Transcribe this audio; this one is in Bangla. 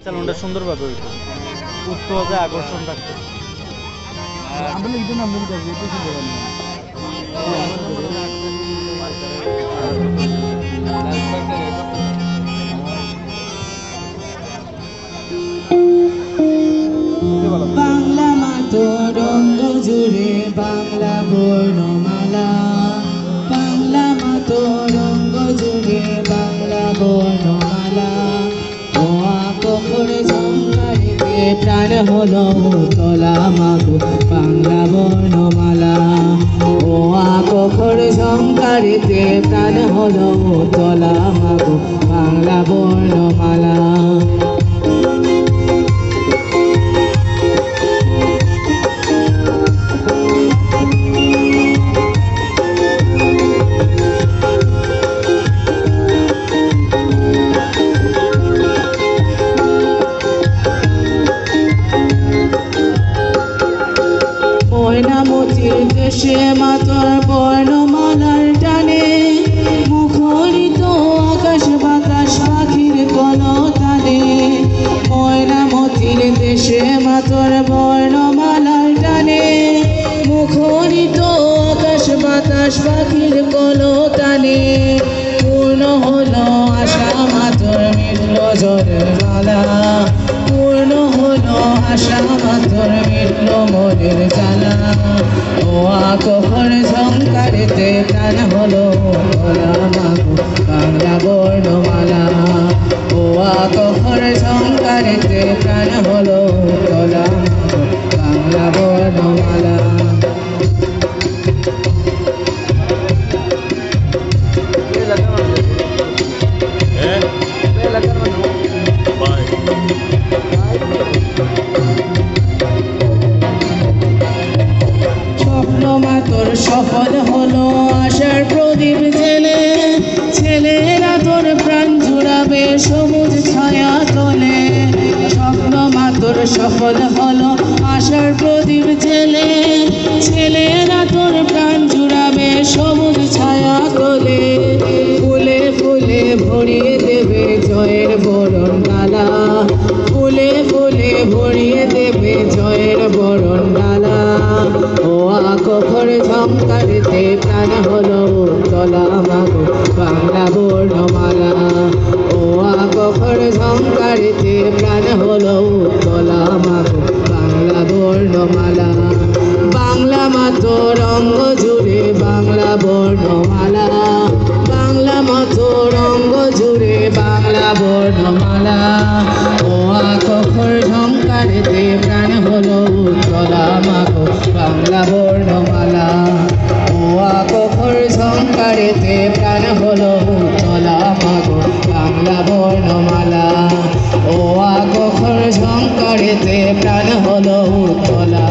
চালানটা সুন্দরভাবে হইতো, উঠতে আকর্ষণ থাকতো। আমরা লিখতে নাম লিখতে হবে, এটা শুনতে পারি না। বাংলা মাতরঙ্গ জুড়ে বাংলা বর্ণমালা, বাংলা মাতরঙ্গ জুড়ে বাংলা বর্ণমালা। ও আকর ঝঙ্কারিতে প্রাণ হলো তোলা মাগো বাংলা বর্ণমালা। ও আকর ঝঙ্কারিতে প্রাণ হলো তোলা মাগো বাংলা বর্ণমালা। ময়নামতির দেশে মাতর বর্ণমালার টানে, মুখরিত আকাশ বাতাস পাখির কলতানে। ময়নামতির দেশে মাতর বর্ণমালার টানে, মুখরিত আকাশ বাতাস পাখির কলতানে। পূর্ণ হলো আশা মাতর মিলল জলের মালা, পূর্ণ হলো আশা মাতর মিলল মনের জ্বালা। ও আকর ঝঙ্কারিতে প্রাণ হলো তোলা মাগো বাংলা বর্ণমালা। ও আকর ঝঙ্কারিতে প্রাণ হলো তোলা মাগো বাংলা বর্ণমালা। স্বপ্ন মাতর সফল হলো আশার প্রদীপ জেলে, ছেলেরা তোর প্রাণ জুড়াবে সবুজ ছায়া তলে। স্বপ্ন মাতর সফল হলো আশার প্রদীপ জেলে, ছেলেরা তোর প্রাণ জুড়াবে সবুজ ছায়া তলে। ফুলে ফুলে ভরিয়ে দেবে জয়ের বরণ ডালা, ফুলে ফুলে ভরিয়ে দেবে জয়ের বরণ ডালা। ও আকর ঝঙ্কারিতে প্রাণ হলো তোলা মাগো বাংলা বর্ণমালা। ও আকর ঝঙ্কারিতে প্রাণ হলো তোলা মাগো বাংলা বর্ণমালা। বাংলা মাতরঙ্গ জুড়ে বাংলা বর্ণমালা, বাংলা মাতরঙ্গ জুড়ে বাংলা বর্ণমালা। ও আকর ঝঙ্কারিতে প্রাণ হলো তোলা মাগো বাংলা বর্ণমালা। ও আকর ঝঙ্কারিতে প্রাণ হলো তোলা মাগো বাংলা বর্ণমালা। ও আকর ঝঙ্কারিতে প্রাণ হলো তোলা।